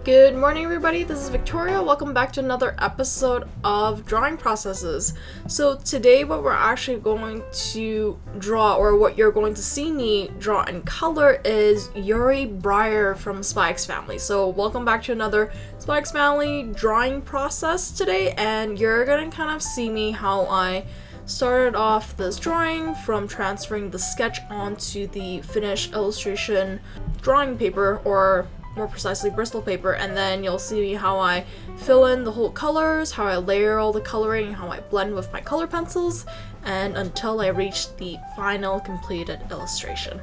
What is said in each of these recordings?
Good morning everybody, this is Victoria. Welcome back to another episode of Drawing Processes. So today what we're actually going to draw, or what you're going to see me draw in color, is Yuri Briar from Spike's Family. So welcome back to another Spike's Family drawing process today, and you're gonna kind of see me how I started off this drawing from transferring the sketch onto the finished illustration drawing paper, or more precisely Bristol paper, and then you'll see how I fill in the whole colors, how I layer all the coloring, how I blend with my color pencils, and until I reach the final completed illustration.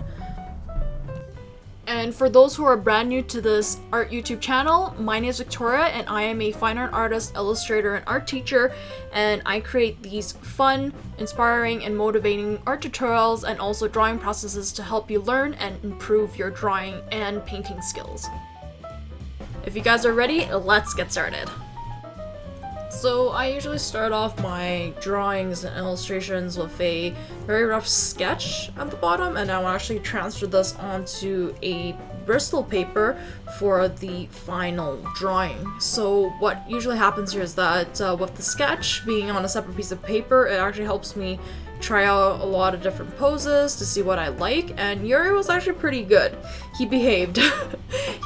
And for those who are brand new to this art YouTube channel, my name is Victoria and I am a fine art artist, illustrator, and art teacher, and I create these fun, inspiring, and motivating art tutorials and also drawing processes to help you learn and improve your drawing and painting skills. If you guys are ready, let's get started. So I usually start off my drawings and illustrations with a very rough sketch at the bottom, and I will actually transfer this onto a Bristol paper for the final drawing. So what usually happens here is that with the sketch being on a separate piece of paper, it actually helps me try out a lot of different poses to see what I like, and Yuri was actually pretty good. He behaved.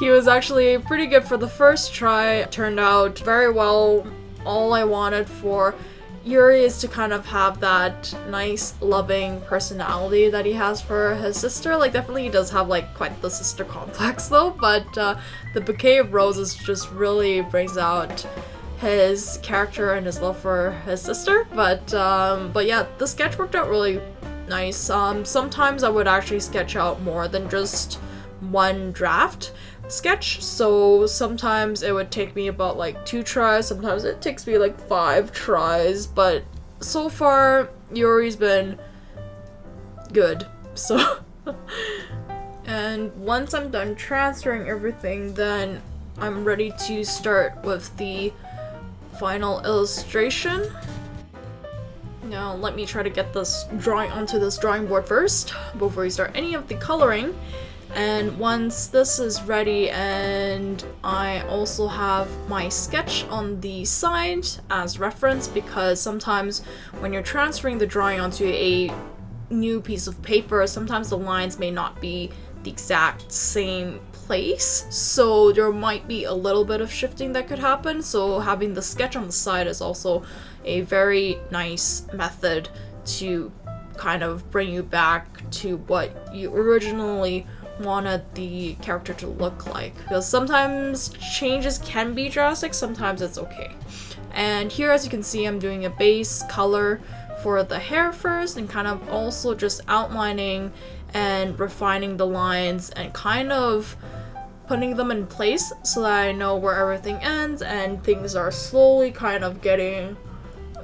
He was actually pretty good for the first try. It turned out very well. All I wanted for Yuri is to kind of have that nice, loving personality that he has for his sister. Like, definitely he does have, like, quite the sister complex, though, but the bouquet of roses just really brings out his character and his love for his sister. But yeah, the sketch worked out really nice. Sometimes I would actually sketch out more than just one draft sketch, so sometimes it would take me about like 2 tries, sometimes it takes me like 5 tries, but so far Yuri's been good. So and once I'm done transferring everything, then I'm ready to start with the final illustration. Now let me try to get this drawing onto this drawing board first before we start any of the coloring. And once this is ready, and I also have my sketch on the side as reference, because sometimes when you're transferring the drawing onto a new piece of paper, sometimes the lines may not be the exact same place, so there might be a little bit of shifting that could happen. So having the sketch on the side is also a very nice method to kind of bring you back to what you originally wanted the character to look like, because sometimes changes can be drastic, sometimes it's okay. And here, as you can see, I'm doing a base color for the hair first, and kind of also just outlining and refining the lines and kind of putting them in place so that I know where everything ends and things are slowly kind of getting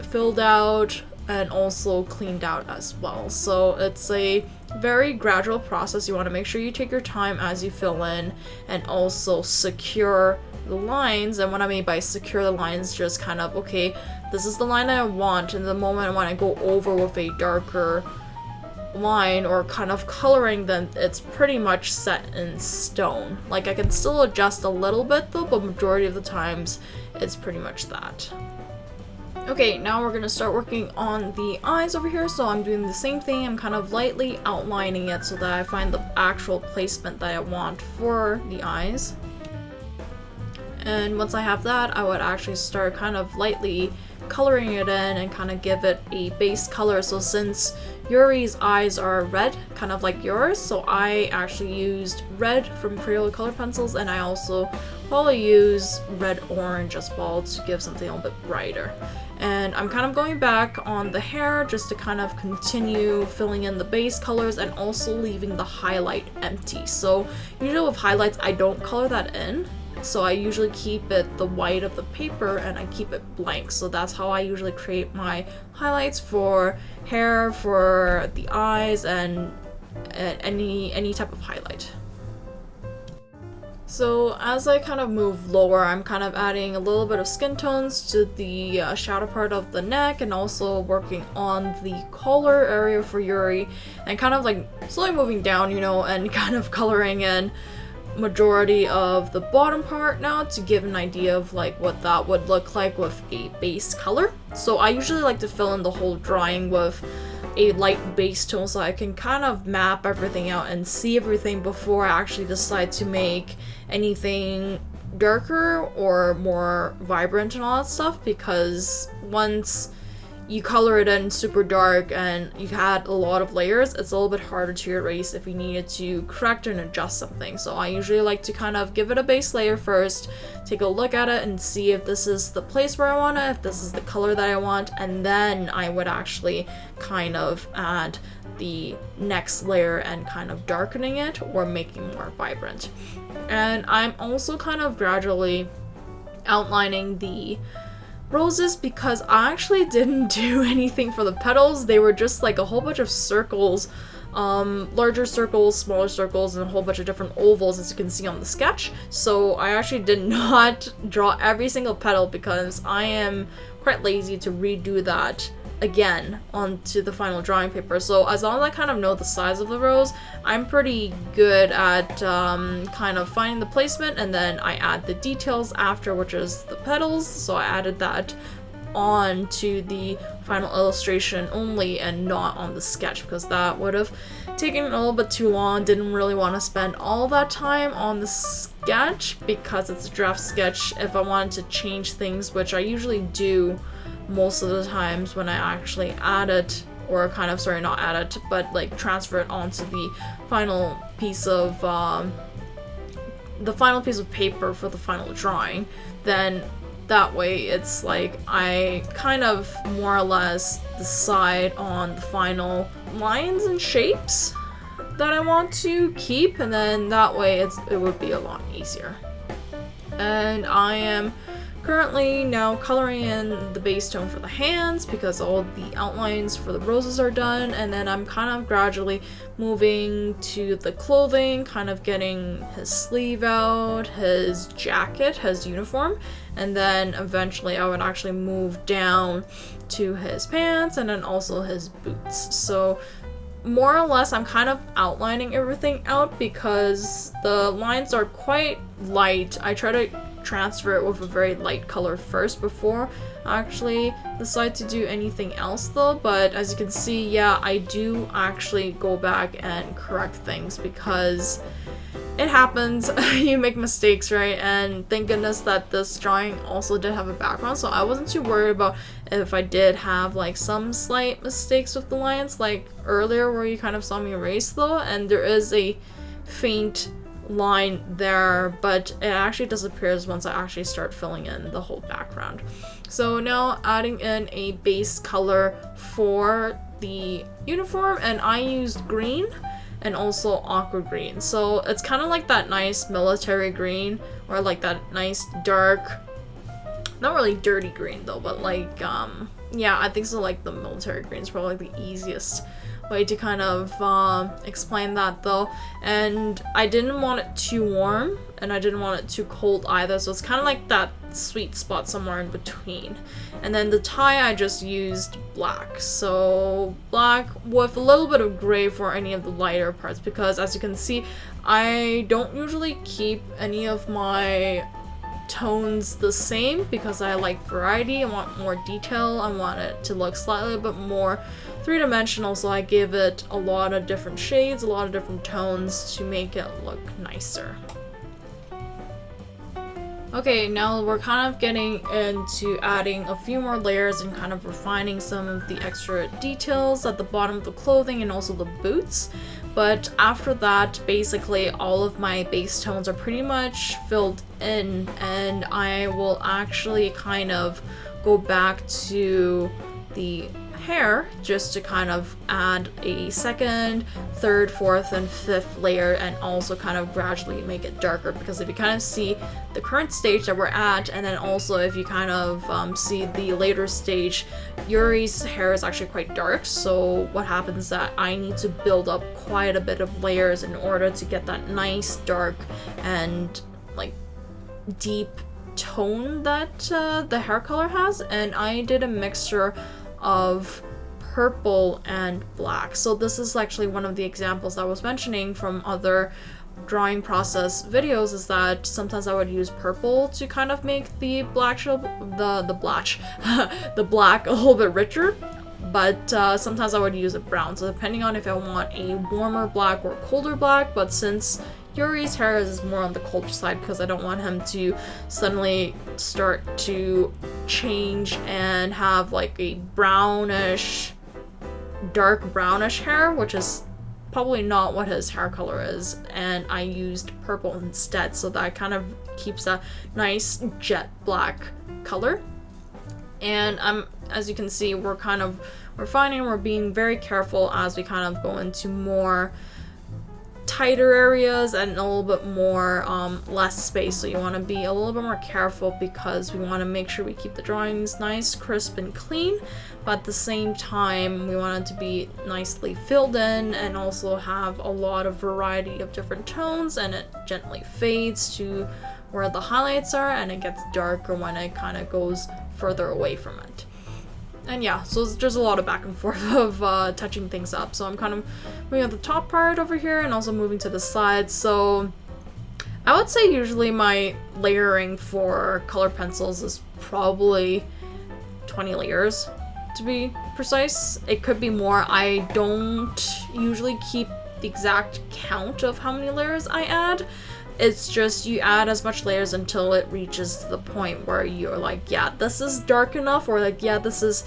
filled out and also cleaned out as well. So it's a very gradual process. You want to make sure you take your time as you fill in and also secure the lines. And what I mean by secure the lines, just kind of, okay, this is the line I want, and the moment when I go over with a darker line or kind of coloring, then it's pretty much set in stone. Like, I can still adjust a little bit though, but majority of the times it's pretty much that. Okay, now we're gonna start working on the eyes over here. So I'm doing the same thing. I'm kind of lightly outlining it so that I find the actual placement that I want for the eyes. And once I have that, I would actually start kind of lightly coloring it in and kind of give it a base color. So since Yuri's eyes are red, kind of like yours, so I actually used red from Crayola color pencils, and I also probably use red-orange as well to give something a little bit brighter. And I'm kind of going back on the hair just to kind of continue filling in the base colors and also leaving the highlight empty. So usually with highlights, I don't color that in. So I usually keep it the white of the paper and I keep it blank. So that's how I usually create my highlights for hair, for the eyes, and any type of highlight. So as I kind of move lower, I'm kind of adding a little bit of skin tones to the shadow part of the neck, and also working on the collar area for Yuri, and kind of like slowly moving down, you know, and kind of coloring in majority of the bottom part now to give an idea of like what that would look like with a base color. So I usually like to fill in the whole drawing with a light base tone so I can kind of map everything out and see everything before I actually decide to make anything darker or more vibrant and all that stuff, because once you color it in super dark and you had a lot of layers, it's a little bit harder to erase if you needed to correct and adjust something. So I usually like to kind of give it a base layer first, take a look at it and see if this is the place where I want it, if this is the color that I want, and then I would actually kind of add the next layer and kind of darkening it or making it more vibrant. And I'm also kind of gradually outlining the roses because I actually didn't do anything for the petals. They were just like a whole bunch of circles, larger circles, smaller circles, and a whole bunch of different ovals, as you can see on the sketch. So I actually did not draw every single petal because I am quite lazy to redo that again onto the final drawing paper. So as long as I kind of know the size of the rose, I'm pretty good at kind of finding the placement, and then I add the details after, which is the petals. So I added that on to the final illustration only and not on the sketch because that would have taken a little bit too long. Didn't really want to spend all that time on the sketch because it's a draft sketch. If I wanted to change things, which I usually do most of the times when I actually add it, or kind of, sorry, not add it, but like transfer it onto the final piece of paper for the final drawing, then that way it's like I kind of more or less decide on the final lines and shapes that I want to keep, and then that way it would be a lot easier. And I am currently now coloring in the base tone for the hands because all the outlines for the roses are done, and then I'm kind of gradually moving to the clothing, kind of getting his sleeve out, his jacket, his uniform, and then eventually I would actually move down to his pants and then also his boots. So more or less I'm kind of outlining everything out because the lines are quite light. I try to transfer it with a very light color first before I actually decide to do anything else though, but as you can see, yeah, I do actually go back and correct things because it happens. You make mistakes, right? And thank goodness that this drawing also did have a background, so I wasn't too worried about if I did have like some slight mistakes with the lines like earlier where you kind of saw me erase though, and there is a faint line there, but it actually disappears once I actually start filling in the whole background. So now adding in a base color for the uniform, and I used green and also aqua green. So it's kind of like that nice military green, or like that nice dark, not really dirty green though, but like yeah, I think so, like the military green is probably the easiest way to kind of explain that though. And I didn't want it too warm and I didn't want it too cold either, so it's kind of like that sweet spot somewhere in between. And then the tie, I just used black, so black with a little bit of gray for any of the lighter parts, because as you can see, I don't usually keep any of my tones the same because I like variety. I want more detail. I want it to look slightly a bit more three-dimensional, so I give it a lot of different shades, a lot of different tones to make it look nicer. Okay, now we're kind of getting into adding a few more layers and kind of refining some of the extra details at the bottom of the clothing and also the boots. But after that, basically all of my base tones are pretty much filled in, and I will actually kind of go back to the hair just to kind of add a second, third, fourth, and fifth layer, and also kind of gradually make it darker, because if you kind of see the current stage that we're at, and then also if you kind of see the later stage, Yuri's hair is actually quite dark, so what happens is that I need to build up quite a bit of layers in order to get that nice dark and like deep tone that the hair color has. And I did a mixture of purple and black. So this is actually one of the examples I was mentioning from other drawing process videos is that sometimes I would use purple to kind of make the black the black a little bit richer, but sometimes I would use a brown, so depending on if I want a warmer black or colder black. But since Yuri's hair is more on the colder side, because I don't want him to suddenly start to change and have like a brownish, dark brownish hair, which is probably not what his hair color is, and I used purple instead, so that kind of keeps a nice jet black color. And as you can see, we're finding we're being very careful as we kind of go into more tighter areas and a little bit more less space. So you want to be a little bit more careful, because we want to make sure we keep the drawings nice, crisp, and clean, but at the same time we want it to be nicely filled in and also have a lot of variety of different tones, and it gently fades to where the highlights are, and it gets darker when it kind of goes further away from it. And yeah, so there's a lot of back and forth of touching things up. So I'm kind of moving at the top part over here and also moving to the sides. So I would say usually my layering for color pencils is probably 20 layers, to be precise. It could be more. I don't usually keep the exact count of how many layers I add. It's just you add as much layers until it reaches to the point where you're like, yeah, this is dark enough, or like, yeah, this is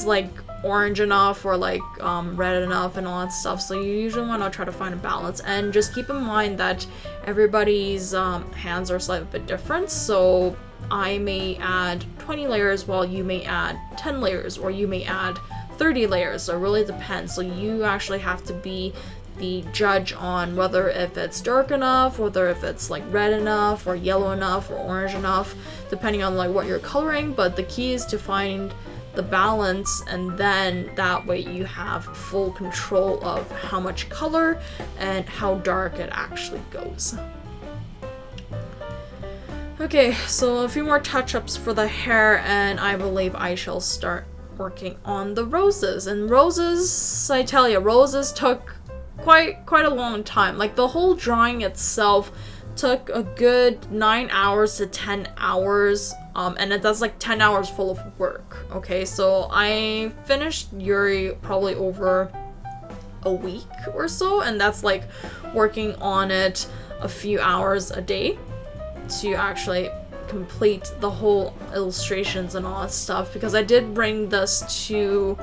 like orange enough, or like red enough, and all that stuff. So you usually want to try to find a balance, and just keep in mind that everybody's hands are slightly a bit different. So I may add 20 layers while you may add 10 layers, or you may add 30 layers. So it really depends. So you actually have to be the judge on whether if it's dark enough, whether if it's like red enough or yellow enough or orange enough, depending on like what you're coloring. But the key is to find the balance, and then that way you have full control of how much color and how dark it actually goes. Okay, so a few more touch-ups for the hair, and I believe I shall start working on the roses. And roses, I tell you, roses took quite a long time. Like, the whole drawing itself took a good 9 hours to 10 hours, and that's like 10 hours full of work. Okay, so I finished Yuri probably over a week or so, and that's like working on it a few hours a day to actually complete the whole illustrations and all that stuff, because I did bring this to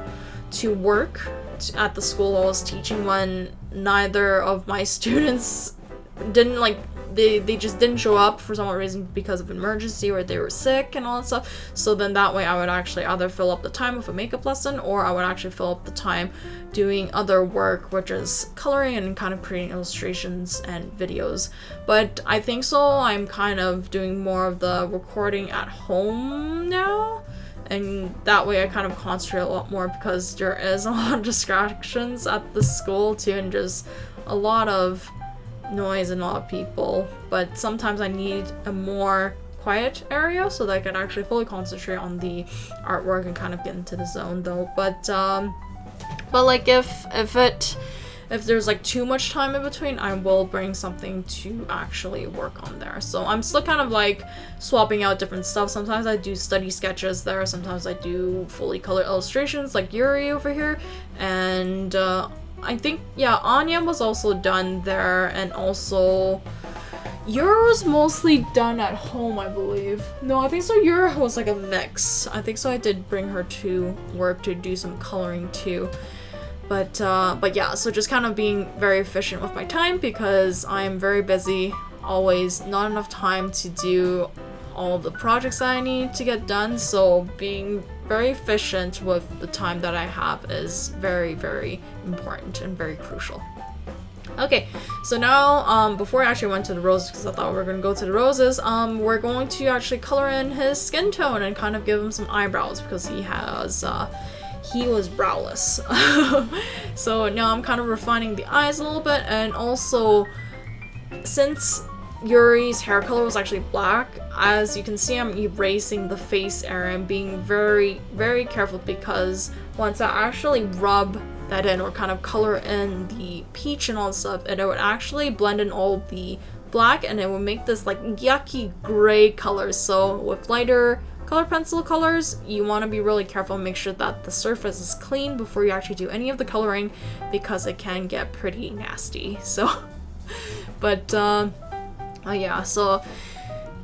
work at the school I was teaching when neither of my students didn't like, they just didn't show up for some reason because of emergency, or they were sick and all that stuff. So then that way I would actually either fill up the time with a makeup lesson, or I would actually fill up the time doing other work, which is coloring and kind of creating illustrations and videos. But I think so I'm kind of doing more of the recording at home now, and that way I kind of concentrate a lot more, because there is a lot of distractions at the school too, and just a lot of noise and a lot of people. But sometimes I need a more quiet area so that I can actually fully concentrate on the artwork and kind of get into the zone though. But like if there's like too much time in between, I will bring something to actually work on there. So I'm still kind of like swapping out different stuff. Sometimes I do study sketches there, sometimes I do fully colored illustrations like Yuri over here, and I think, yeah, Anya was also done there, and also Yura was mostly done at home, I believe. No, I think so. Yura was like a mix. I think so. I did bring her to work to do some coloring too. But yeah, so just kind of being very efficient with my time, because I'm very busy, always not enough time to do all the projects that I need to get done. So being very efficient with the time that I have is very, very important and very crucial. Okay, so now, before I actually went to the roses, because I thought we were going to go to the roses, we're going to actually color in his skin tone and kind of give him some eyebrows, because he was browless. So now I'm kind of refining the eyes a little bit, and also, since Yuri's hair color was actually black, as you can see, I'm erasing the face area and being very, very careful, because once I actually rub that in, or kind of color in the peach and all that stuff, and it would actually blend in all the black, and it would make this like yucky gray color. So with lighter color pencil colors, you want to be really careful and make sure that the surface is clean before you actually do any of the coloring, because it can get pretty nasty. So but yeah, so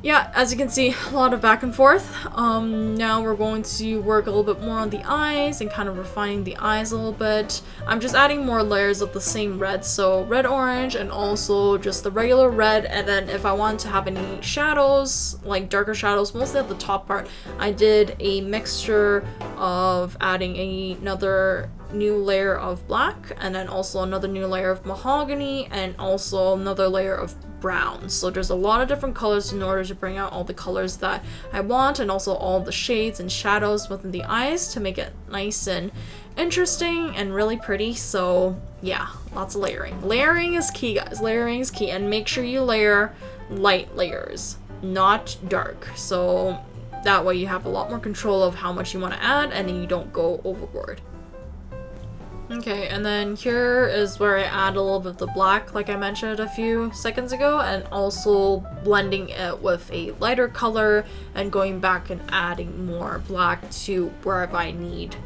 yeah, as you can see, a lot of back and forth. Now we're going to work a little bit more on the eyes and kind of refining the eyes a little bit. I'm just adding more layers of the same red, so red, orange, and also just the regular red. And then if I want to have any shadows, like darker shadows, mostly at the top part, I did a mixture of adding another new layer of black, and then also another new layer of mahogany, and also another layer of brown. So there's a lot of different colors in order to bring out all the colors that I want, and also all the shades and shadows within the eyes to make it nice and interesting and really pretty. So yeah, lots of layering. Layering is key, guys. Layering is key, and make sure you layer light layers, not dark. So that way you have a lot more control of how much you want to add, and then you don't go overboard. Okay, and then here is where I add a little bit of the black, like I mentioned a few seconds ago, and also blending it with a lighter color and going back and adding more black to wherever I need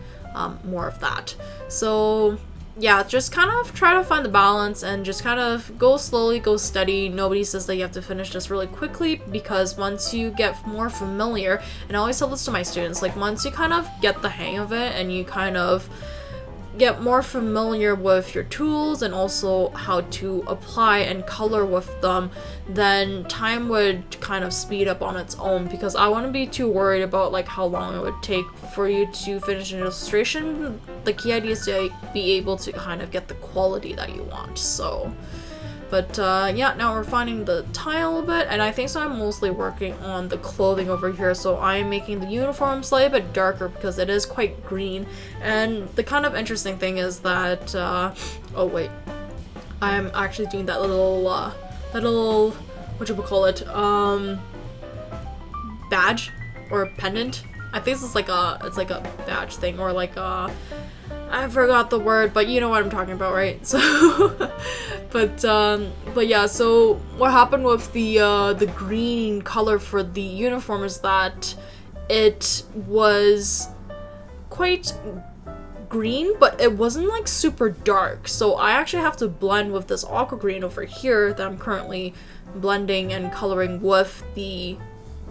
more of that. So yeah, just kind of try to find the balance and just kind of go slowly, go steady. Nobody says that you have to finish this really quickly, because once you get more familiar, and I always tell this to my students, like once you kind of get the hang of it and you kind of get more familiar with your tools and also how to apply and color with them, then time would kind of speed up on its own, because I wouldn't be too worried about like how long it would take for you to finish an illustration. The key idea is to be able to kind of get the quality that you want. So but yeah, now we're finding the tile a bit, and I think so I'm mostly working on the clothing over here. So I'm making the uniform slightly bit darker because it is quite green. And the kind of interesting thing is that oh wait, I'm actually doing that little what you would call it, badge or pendant. I think it's like a badge thing, or like a, I forgot the word, but you know what I'm talking about, right? So but yeah, so what happened with the green color for the uniform is that it was quite green, but it wasn't like super dark. So I actually have to blend with this aqua green over here that I'm currently blending and coloring with the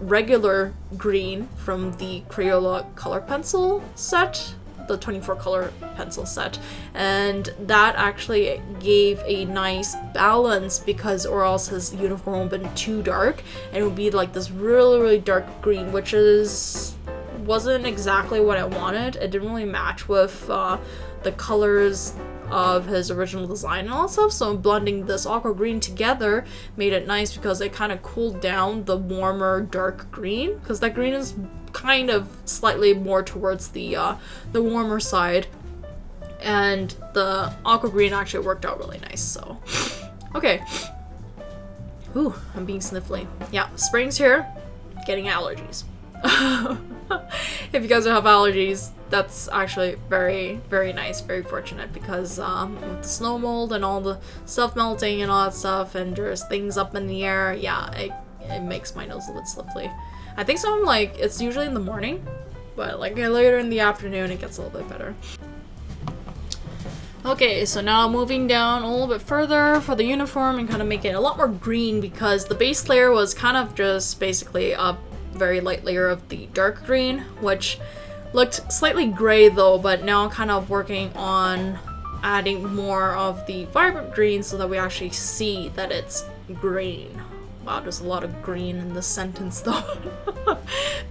regular green from the Crayola color pencil set, the 24 color pencil set, and that actually gave a nice balance, because or else his uniform would have been too dark and it would be like this really dark green, which wasn't exactly what I wanted. It didn't really match with the colors of his original design and all that stuff. So blending this aqua green together made it nice, because it kind of cooled down the warmer dark green, because that green is kind of slightly more towards the warmer side, and the aqua green actually worked out really nice. So okay, ooh, I'm being sniffly. Yeah, spring's here, getting allergies. If you guys don't have allergies, that's actually very nice, very fortunate, because with the snow mold and all the stuff melting and all that stuff, and there's things up in the air, yeah, it makes my nose a little bit sniffly. I think so. I'm like, it's usually in the morning, but like later in the afternoon it gets a little bit better. Okay, so now moving down a little bit further for the uniform and kind of make it a lot more green, because the base layer was kind of just basically a very light layer of the dark green, which looked slightly gray though, but now I'm kind of working on adding more of the vibrant green so that we actually see that it's green. Wow, there's a lot of green in this sentence though.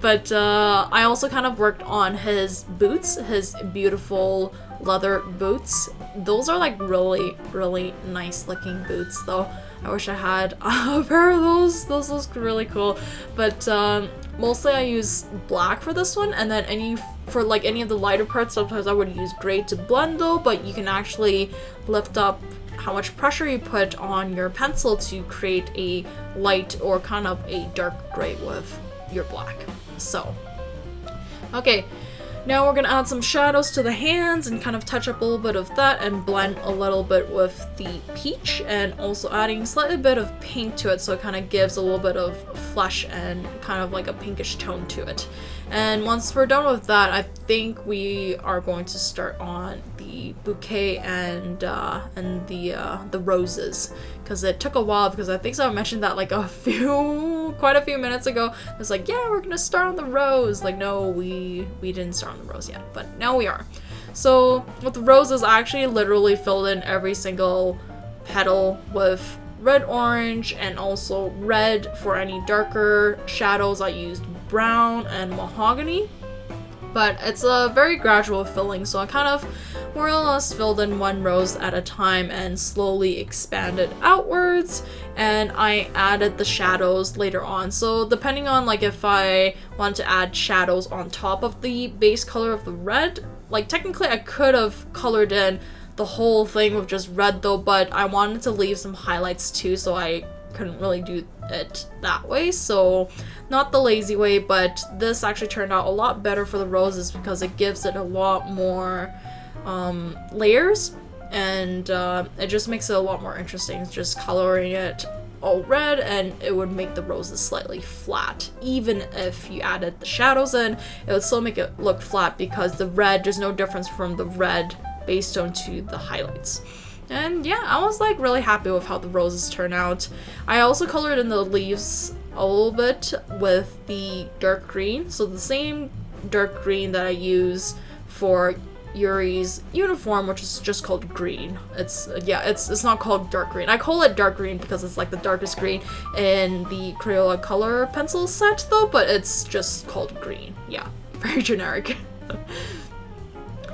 But I also kind of worked on his boots, his beautiful leather boots. Those are like really nice looking boots though. I wish I had a pair of those. Those look really cool. But mostly I use black for this one, and then for like any of the lighter parts, sometimes I would use gray to blend though, but you can actually lift up how much pressure you put on your pencil to create a light or kind of a dark gray with your black. So okay, Now we're gonna add some shadows to the hands and kind of touch up a little bit of that and blend a little bit with the peach, and also adding slightly bit of pink to it so it kind of gives a little bit of flesh and kind of like a pinkish tone to it. And once we're done with that, I think we are going to start on the bouquet and the roses, because it took a while, because I think someone mentioned that like quite a few minutes ago. It was like, yeah, we're gonna start on the rose. Like, no, we didn't start on the rose yet, but now we are. So with the roses, I actually literally filled in every single petal with red orange, and also red for any darker shadows. I used brown and mahogany, but it's a very gradual filling, so I kind of more or less filled in one rose at a time and slowly expanded outwards, and I added the shadows later on. So depending on like if I want to add shadows on top of the base color of the red, like technically I could have colored in the whole thing with just red though, but I wanted to leave some highlights too, so I couldn't really do it that way. So not the lazy way, but this actually turned out a lot better for the roses because it gives it a lot more layers, and it just makes it a lot more interesting. It's just coloring it all red, and it would make the roses slightly flat. Even if you added the shadows in, it would still make it look flat because the red, there's no difference from the red base tone to the highlights. And yeah, I was like really happy with how the roses turn out. I also colored in the leaves a little bit with the dark green, so the same dark green that I use for Yuri's uniform, which is just called green. It's not called dark green. I call it dark green because it's like the darkest green in the Crayola color pencil set though, but it's just called green. Yeah, very generic.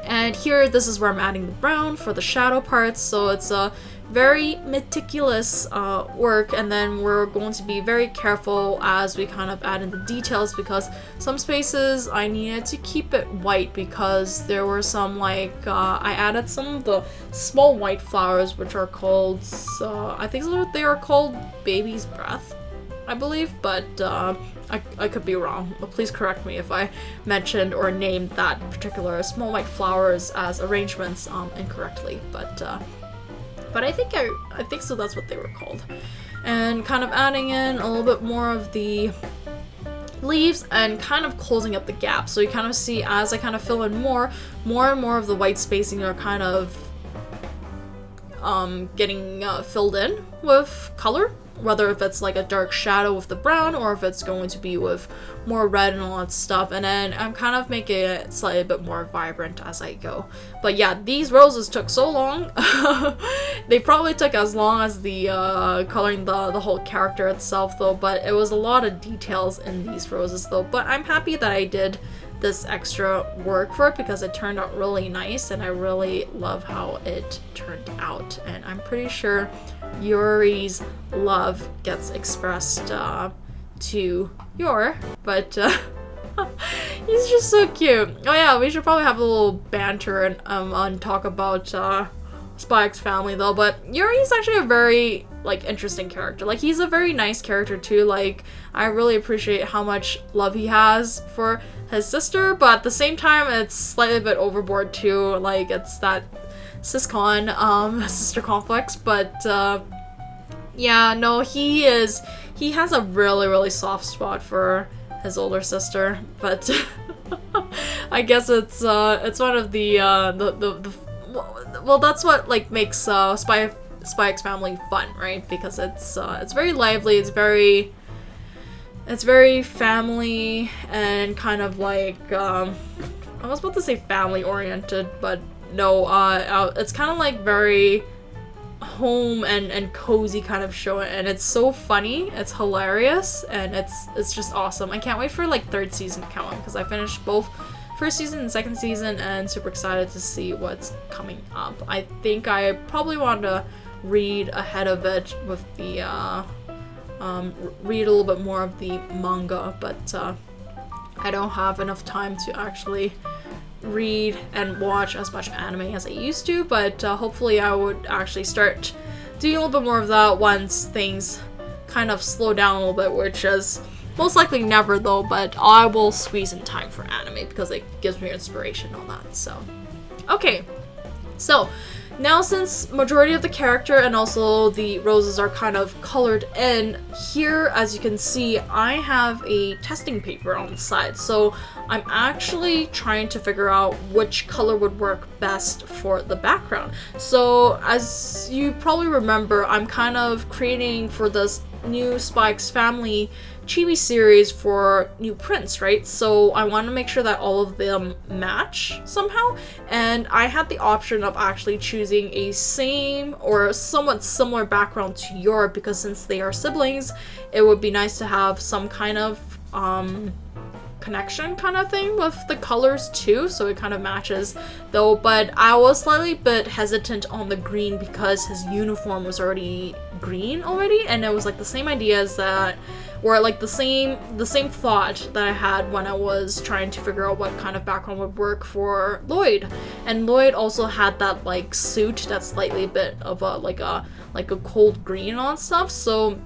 And here, this is where I'm adding the brown for the shadow parts, so it's a very meticulous work, and then we're going to be very careful as we kind of add in the details, because some spaces I needed to keep it white because there were some like, I added some of the small white flowers, which are called, I think they are called baby's breath, I believe, but I could be wrong. Please correct me if I mentioned or named that particular small white flowers as arrangements incorrectly, but I think so, that's what they were called. And kind of adding in a little bit more of the leaves and kind of closing up the gap. So you kind of see as I kind of fill in more and more of the white spacing are kind of getting filled in with color, whether if it's like a dark shadow with the brown or if it's going to be with more red and all that stuff. And then I'm kind of making it slightly a bit more vibrant as I go. But yeah, these roses took so long. They probably took as long as the coloring the whole character itself though, but it was a lot of details in these roses though. But I'm happy that I did this extra work for it because it turned out really nice, and I really love how it turned out. And I'm pretty sure Yuri's love gets expressed to Yor, but he's just so cute. Oh yeah, we should probably have a little banter and talk about Spy X Family though, but Yuri's actually a very like interesting character. Like, he's a very nice character too. Like, I really appreciate how much love he has for his sister, but at the same time it's slightly a bit overboard too. Like, it's that siscon sister complex, but yeah, no, he has a really soft spot for his older sister, but I guess it's one of the well, that's what like makes Spy X Family fun, right? Because it's very lively, it's very family and kind of like I was about to say family oriented, but no, it's kind of like very home and cozy kind of show, and it's so funny, it's hilarious, and it's just awesome. I can't wait for like third season to come on because I finished both first season and second season, and super excited to see what's coming up. I think I probably want to read ahead of it with the read a little bit more of the manga, but I don't have enough time to actually read and watch as much anime as I used to, but hopefully I would actually start doing a little bit more of that once things kind of slow down a little bit, which is Most likely never though, but I will squeeze in time for anime because it gives me inspiration and all that, so. Okay, so now since majority of the character and also the roses are kind of colored in, here as you can see I have a testing paper on the side, so I'm actually trying to figure out which color would work best for the background. So as you probably remember, I'm kind of creating for this new Spikes Family Chibi series for new prints, right? So I want to make sure that all of them match somehow, and I had the option of actually choosing a same or somewhat similar background to Yuri, because since they are siblings, it would be nice to have some kind of connection kind of thing with the colors too, so it kind of matches though. But I was slightly bit hesitant on the green because his uniform was already green already, and it was like the same ideas that or like the same thought that I had when I was trying to figure out what kind of background would work for Lloyd. And Lloyd also had that like suit that's slightly a bit of a like a cold green on stuff. So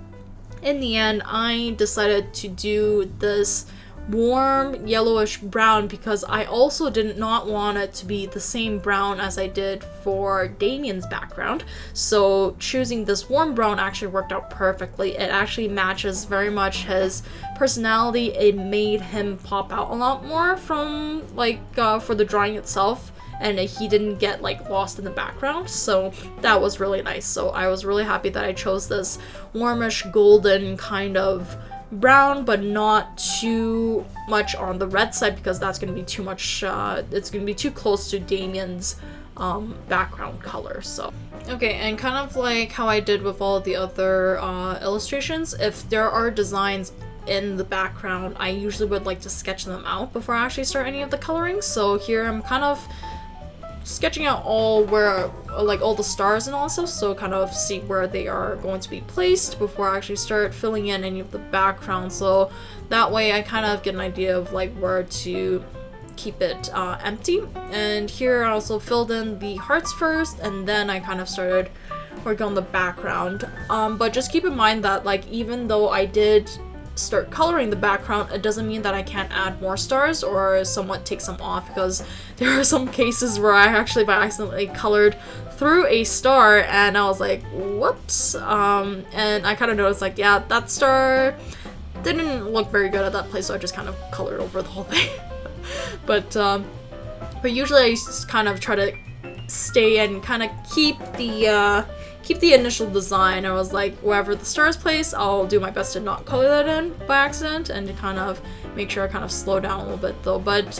in the end I decided to do this warm yellowish brown because I also did not want it to be the same brown as I did for Damien's background. So choosing this warm brown actually worked out perfectly. It actually matches very much his personality. It made him pop out a lot more from like for the drawing itself, and he didn't get like lost in the background, so that was really nice. So I was really happy that I chose this warmish golden kind of brown, but not too much on the red side because that's going to be too much, it's going to be too close to Damien's background color. So okay, and kind of like how I did with all the other illustrations, if there are designs in the background, I usually would like to sketch them out before I actually start any of the coloring. So here I'm kind of sketching out all where like all the stars and all stuff, so kind of see where they are going to be placed before I actually start filling in any of the background, so that way I kind of get an idea of like where to keep it empty. And here I also filled in the hearts first, and then I kind of started working on the background. But just keep in mind that like even though I did start coloring the background, it doesn't mean that I can't add more stars or somewhat take some off, because there are some cases where I actually by accidentally colored through a star and I was like, whoops, and I kind of noticed like, yeah, that star didn't look very good at that place, so I just kind of colored over the whole thing. but usually I just kind of try to stay and kind of keep the initial design. I was like, wherever the stars place, I'll do my best to not color that in by accident and to kind of make sure I kind of slow down a little bit though. But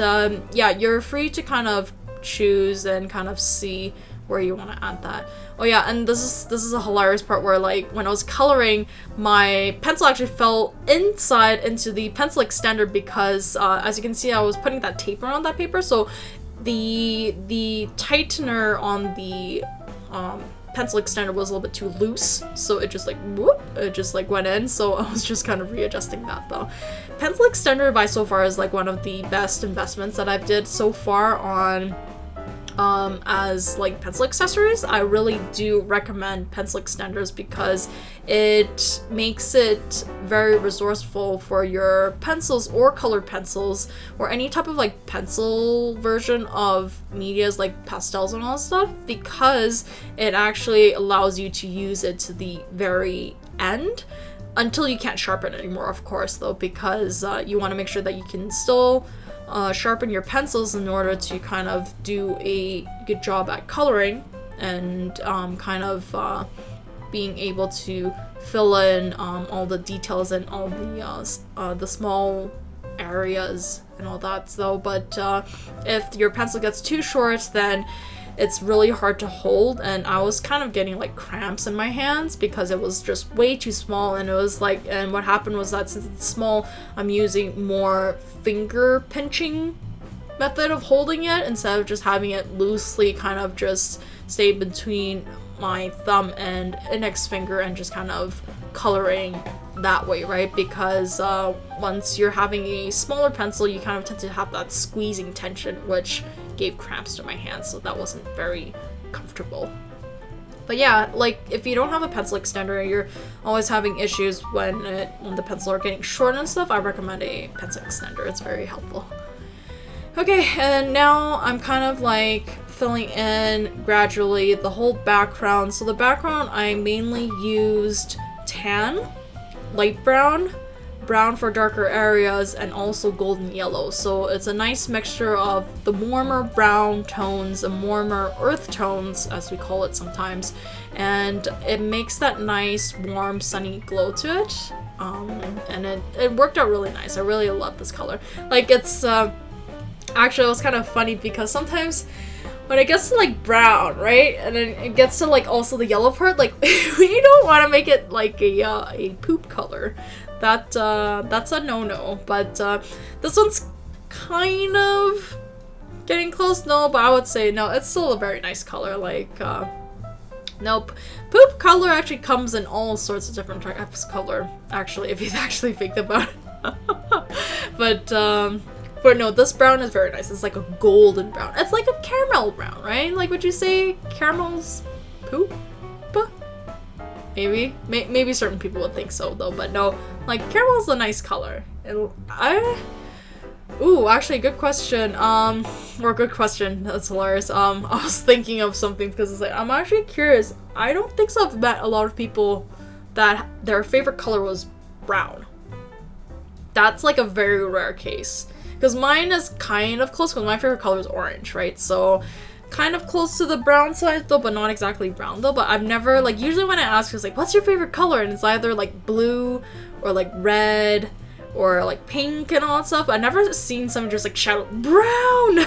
yeah, you're free to kind of choose and kind of see where you want to add that. Oh yeah, and this is a hilarious part where like when I was coloring, my pencil actually fell inside into the pencil extender because as you can see, I was putting that tape around that paper, so the tightener on the pencil extender was a little bit too loose, so it just like whoop, it just like went in, so I was just kind of readjusting that though. Pencil extender by so far is like one of the best investments that I've did so far on as like pencil accessories. I really do recommend pencil extenders because it makes it very resourceful for your pencils or colored pencils or any type of like pencil version of medias like pastels and all that stuff, because it actually allows you to use it to the very end until you can't sharpen it anymore, of course though, because you want to make sure that you can still sharpen your pencils in order to kind of do a good job at coloring and kind of being able to fill in all the details and all the small areas and all that though. But if your pencil gets too short, then it's really hard to hold, and I was kind of getting like cramps in my hands because it was just way too small. And it was like, and what happened was that since it's small, I'm using more finger pinching method of holding it instead of just having it loosely kind of just stay between my thumb and index finger and just kind of coloring that way, right? Because once you're having a smaller pencil, you kind of tend to have that squeezing tension, which gave cramps to my hands, so that wasn't very comfortable. But yeah, like if you don't have a pencil extender, you're always having issues when the pencils are getting short and stuff, I recommend a pencil extender. It's very helpful. Okay, and now I'm kind of like filling in gradually the whole background. So the background, I mainly used tan, light brown, brown for darker areas, and also golden yellow. So it's a nice mixture of the warmer brown tones and warmer earth tones, as we call it sometimes, and it makes that nice warm sunny glow to it. And it worked out really nice. I really love this color. Like it's actually, it was kind of funny because sometimes when it gets to like brown, right, and then it gets to like also the yellow part, like we don't want to make it like a poop color. That's a no-no. But this one's kind of getting close. No, but I would say no. It's still a very nice color. Like nope, poop color actually comes in all sorts of different types of color. Actually, if you actually think about it, but no, this brown is very nice. It's like a golden brown. It's like a caramel brown, right? Like, would you say caramel's poop? Maybe. Maybe certain people would think so, though. But no, like, caramel's a nice color. Ooh, actually, good question. Or good question. That's hilarious. I was thinking of something because it's like, I'm actually curious. I don't think so. I've met a lot of people that their favorite color was brown. That's like a very rare case. Because mine is kind of close, because my favorite color is orange, right? So kind of close to the brown side though, but not exactly brown though. But I've never, like, usually when I ask, it's like, what's your favorite color? And it's either like blue or like red or like pink and all that stuff. I've never seen someone just like shout brown.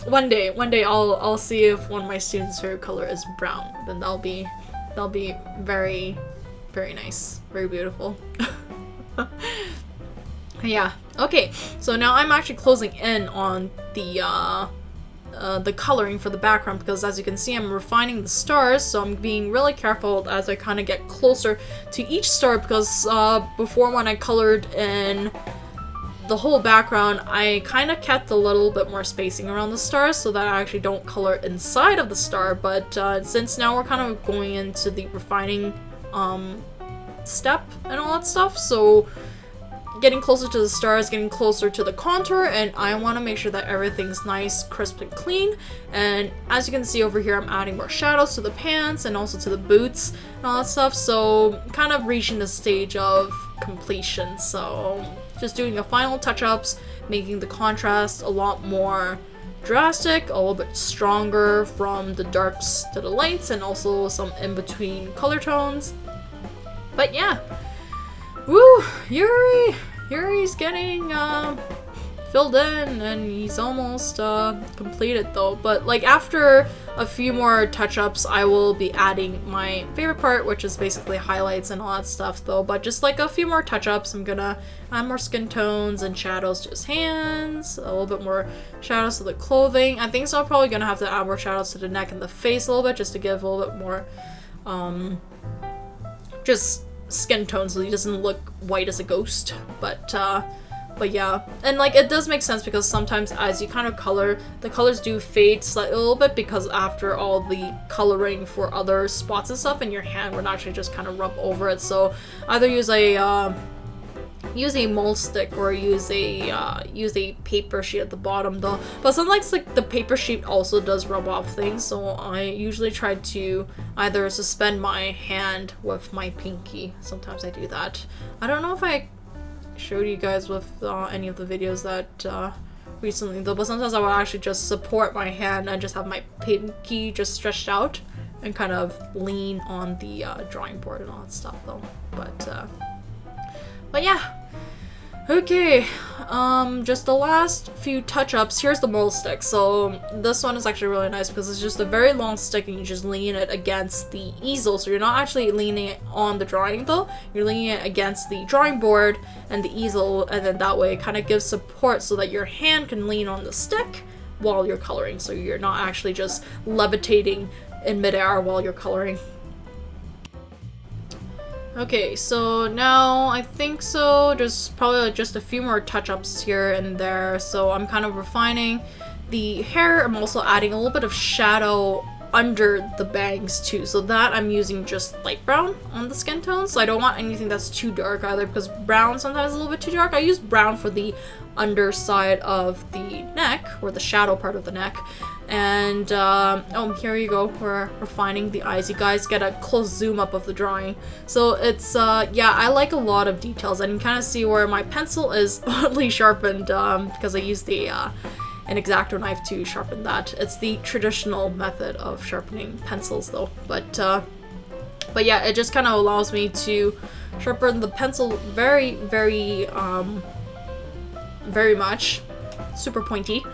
One day I'll see if one of my students' favorite color is brown. Then that'll be very, very nice, very beautiful. Yeah, okay, so now I'm actually closing in on the coloring for the background, because as you can see, I'm refining the stars, so I'm being really careful as I kind of get closer to each star, because before, when I colored in the whole background, I kind of kept a little bit more spacing around the stars so that I actually don't color inside of the star. But since now we're kind of going into the refining step and all that stuff, so getting closer to the stars, getting closer to the contour, and I want to make sure that everything's nice, crisp, and clean. And as you can see over here, I'm adding more shadows to the pants and also to the boots and all that stuff, so kind of reaching the stage of completion. So just doing the final touch-ups, making the contrast a lot more drastic, a little bit stronger from the darks to the lights, and also some in-between color tones. But yeah, woo, Yuri's getting filled in, and he's almost completed though. But like after a few more touch-ups, I will be adding my favorite part, which is basically highlights and all that stuff though. But just like a few more touch-ups, I'm gonna add more skin tones and shadows to his hands, a little bit more shadows to the clothing. I think so I'm probably gonna have to add more shadows to the neck and the face a little bit, just to give a little bit more just skin tone so he doesn't look white as a ghost. But yeah, and like it does make sense, because sometimes as you kind of color, the colors do fade slightly a little bit, because after all the coloring for other spots and stuff in your hand would actually just kind of rub over it. So either use a Maulstick or use a paper sheet at the bottom though. But sometimes like the paper sheet also does rub off things, so I usually try to either suspend my hand with my pinky. Sometimes I do that. I don't know if I showed you guys with any of the videos that recently though, but sometimes I will actually just support my hand and just have my pinky just stretched out and kind of lean on the drawing board and all that stuff though. But yeah. Okay, just the last few touch-ups. Here's the Maulstick. So this one is actually really nice because it's just a very long stick and you just lean it against the easel. So you're not actually leaning it on the drawing though. You're leaning it against the drawing board and the easel, and then that way it kind of gives support so that your hand can lean on the stick while you're coloring. So you're not actually just levitating in midair while you're coloring. Okay, so now I think so, just probably just a few more touch-ups here and there. So I'm kind of refining the hair, I'm also adding a little bit of shadow under the bangs too, so that I'm using just light brown on the skin tone, so I don't want anything that's too dark either, because brown sometimes is a little bit too dark. I use brown for the underside of the neck, or the shadow part of the neck. And oh, here you go, we're refining the eyes. You guys get a close zoom up of the drawing. So it's yeah, I like a lot of details, and you can kind of see where my pencil is oddly sharpened because I used the an X-Acto knife to sharpen that. It's the traditional method of sharpening pencils though, but yeah, it just kind of allows me to sharpen the pencil very much, super pointy,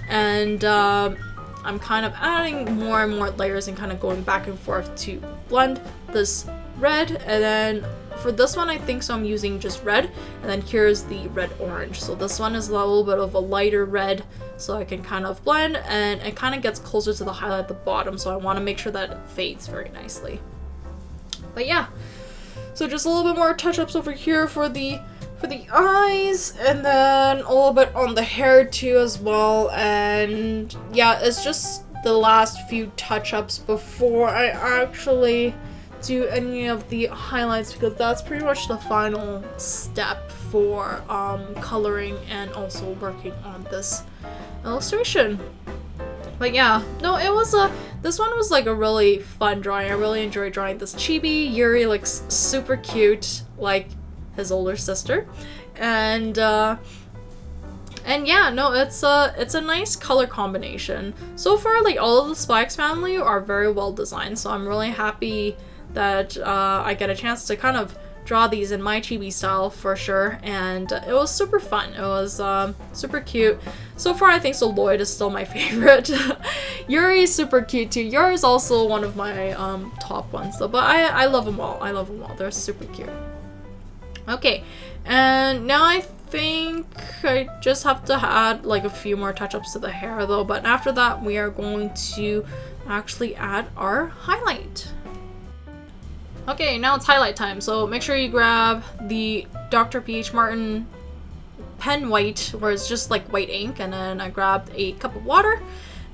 and I'm kind of adding more and more layers and kind of going back and forth to blend this red. And then for this one, I think so I'm using just red, and then here's the red orange. So this one is a little bit of a lighter red, so I can kind of blend, and it kind of gets closer to the highlight at the bottom, so I want to make sure that it fades very nicely. But yeah, so just a little bit more touch-ups over here for the eyes, and then a little bit on the hair too as well. And yeah, it's just the last few touch-ups before I actually do any of the highlights, because that's pretty much the final step for coloring and also working on this illustration. But yeah, no, it was this one was like a really fun drawing. I really enjoyed drawing this chibi. Yuri looks super cute, like his older sister, and yeah, no, it's a nice color combination so far. Like, all of the Spikes family are very well designed, so I'm really happy that I get a chance to kind of draw these in my chibi style for sure, and it was super fun. It was super cute so far. I think so Lloyd is still my favorite. Yuri is super cute too. Yuri is also one of my top ones though, but I love them all. I love them all. They're super cute. Okay, and now I think I just have to add like a few more touch-ups to the hair though, but after that we are going to actually add our highlight. Okay, now it's highlight time, so make sure you grab the Dr. P.H. Martin pen white, where it's just like white ink, and then I grabbed a cup of water,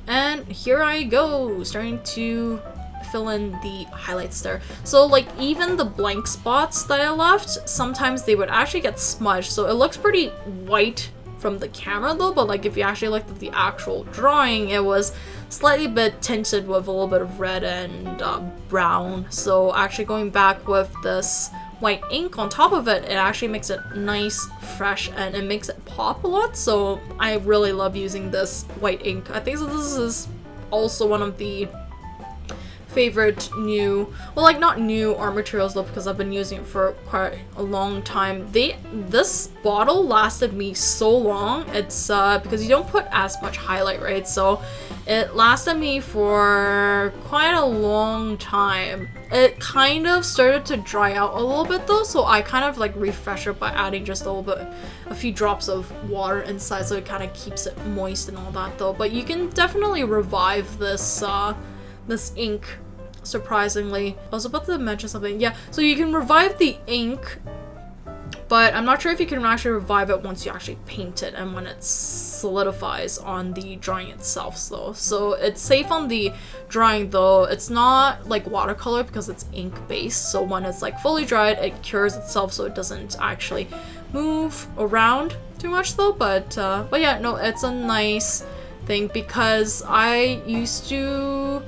and here I go, starting to fill in the highlights there. So like, even the blank spots that I left, sometimes they would actually get smudged, so it looks pretty white from the camera though, but like if you actually looked at the actual drawing, it was slightly bit tinted with a little bit of red and brown. So actually going back with this white ink on top of it, it actually makes it nice, fresh, and it makes it pop a lot. So I really love using this white ink. I think so this is also one of the favorite new, well, like not new art materials though, because I've been using it for quite a long time. This bottle lasted me so long. It's because you don't put as much highlight, right? So it lasted me for quite a long time. It kind of started to dry out a little bit though, so I kind of like refresh it by adding just a little bit, a few drops of water inside, so it kind of keeps it moist and all that though. But you can definitely revive this this ink, surprisingly. I was about to mention something. Yeah, so you can revive the ink, but I'm not sure if you can actually revive it once you actually paint it and when it solidifies on the drawing itself though. So it's safe on the drawing though. It's not like watercolor because it's ink based, so when it's like fully dried, it cures itself, so it doesn't actually move around too much though. But yeah, no, it's a nice thing, because I used to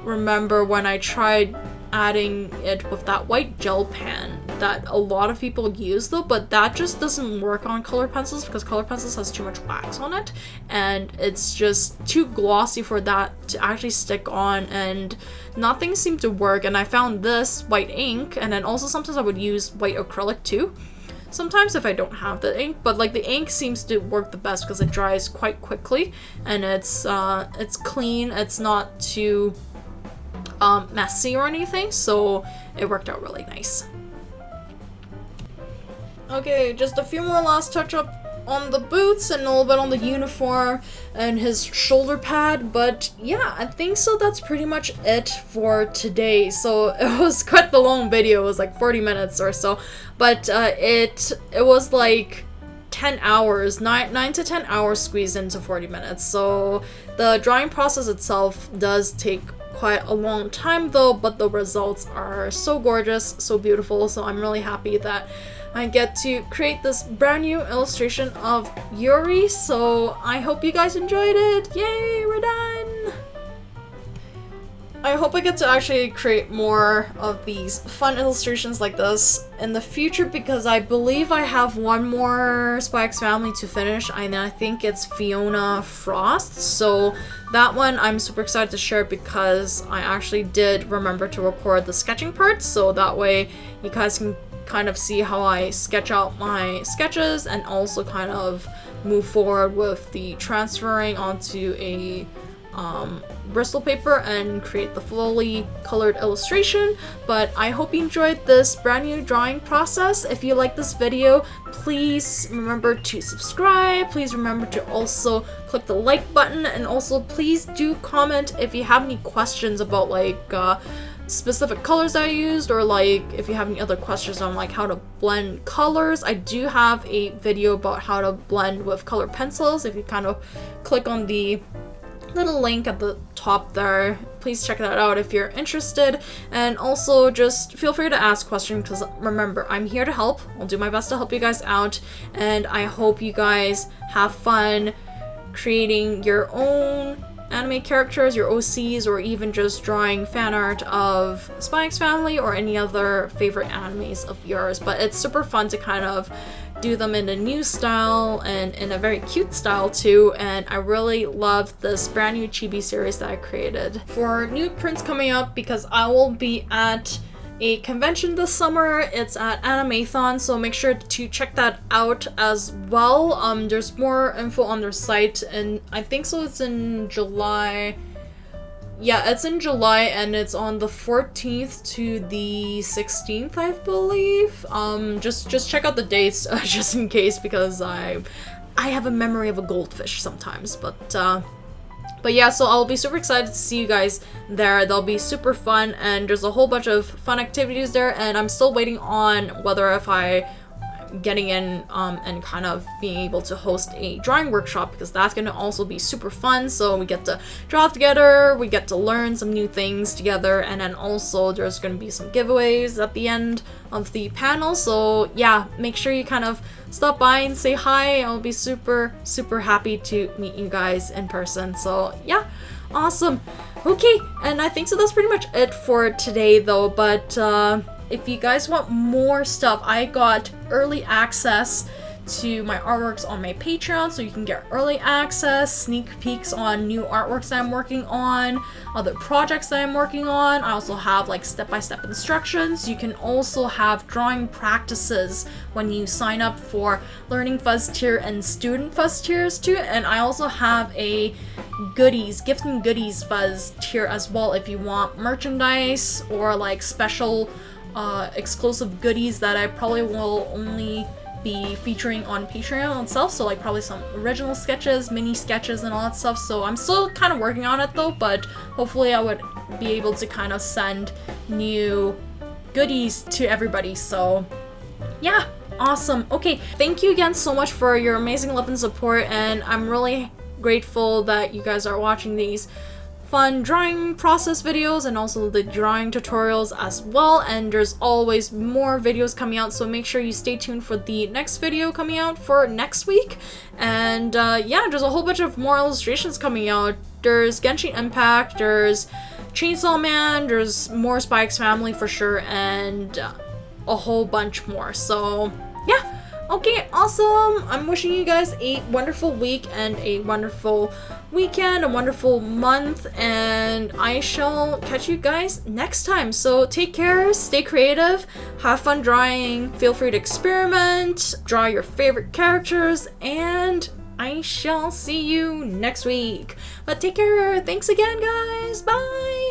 remember when I tried adding it with that white gel pen that a lot of people use though, but that just doesn't work on color pencils because color pencils has too much wax on it, and it's just too glossy for that to actually stick on, and nothing seemed to work. And I found this white ink, and then also sometimes I would use white acrylic too, sometimes if I don't have the ink, but like the ink seems to work the best because it dries quite quickly, and it's clean, it's not too messy or anything, so it worked out really nice. Okay, just a few more last touch up on the boots and a little bit on the uniform and his shoulder pad, but yeah, I think so that's pretty much it for today. So it was quite the long video, it was like 40 minutes or so, but it was like 10 hours, 9 to 10 hours squeezed into 40 minutes. So the drawing process itself does take quite a long time though, but the results are so gorgeous, so beautiful. So I'm really happy that I get to create this brand new illustration of Yuri. So I hope you guys enjoyed it. Yay, we're done! I hope I get to actually create more of these fun illustrations like this in the future, because I believe I have one more Spy X Family to finish, and I think it's Fiona Frost. So that one I'm super excited to share, because I actually did remember to record the sketching part, so that way you guys can kind of see how I sketch out my sketches and also kind of move forward with the transferring onto a Bristol paper and create the fully colored illustration. But I hope you enjoyed this brand new drawing process. If you like this video, please remember to subscribe. Please remember to also click the like button, and also please do comment if you have any questions about like specific colors I used, or like if you have any other questions on like how to blend colors. I do have a video about how to blend with colored pencils. If you kind of click on the little link at the top there, please check that out if you're interested. And also just feel free to ask questions, because remember, I'm here to help. I'll do my best to help you guys out, and I hope you guys have fun creating your own anime characters, your OCs, or even just drawing fan art of Spy X Family or any other favorite animes of yours. But it's super fun to kind of do them in a new style and in a very cute style too, and I really love this brand new Chibi series that I created. For new prints coming up, because I will be at a convention this summer, it's at Animethon, so make sure to check that out as well. There's more info on their site, and I think so it's in July. Yeah, it's in July, and it's on the 14th to the 16th, I believe. Just check out the dates, just in case, because I have a memory of a goldfish sometimes. But yeah, so I'll be super excited to see you guys there. They'll be super fun, and there's a whole bunch of fun activities there, and I'm still waiting on whether if I getting in and kind of being able to host a drawing workshop, because that's going to also be super fun. So we get to draw together, we get to learn some new things together, and then also there's going to be some giveaways at the end of the panel. So yeah, make sure you kind of stop by and say hi. I'll be super happy to meet you guys in person. So yeah, awesome. Okay, and I think so that's pretty much it for today though. But if you guys want more stuff, I got early access to my artworks on my Patreon, so you can get early access, sneak peeks on new artworks that I'm working on, other projects that I'm working on. I also have like step-by-step instructions. You can also have drawing practices when you sign up for Learning Fuzz tier and Student Fuzz tiers too. And I also have a goodies, gift and goodies Fuzz tier as well, if you want merchandise or like special exclusive goodies that I probably will only be featuring on Patreon itself. So like probably some original sketches, mini sketches, and all that stuff. So I'm still kind of working on it though, but hopefully I would be able to kind of send new goodies to everybody. So yeah, awesome. Okay, thank you again so much for your amazing love and support, and I'm really grateful that you guys are watching these fun drawing process videos and also the drawing tutorials as well. And there's always more videos coming out, so make sure you stay tuned for the next video coming out for next week. And yeah, there's a whole bunch of more illustrations coming out. There's Genshin Impact, there's Chainsaw Man, there's more Spy X Family for sure, and a whole bunch more. So yeah, okay, awesome. I'm wishing you guys a wonderful week and a wonderful weekend, a wonderful month, and I shall catch you guys next time. So take care, stay creative, have fun drawing, feel free to experiment, draw your favorite characters, and I shall see you next week. But take care. Thanks again, guys. Bye.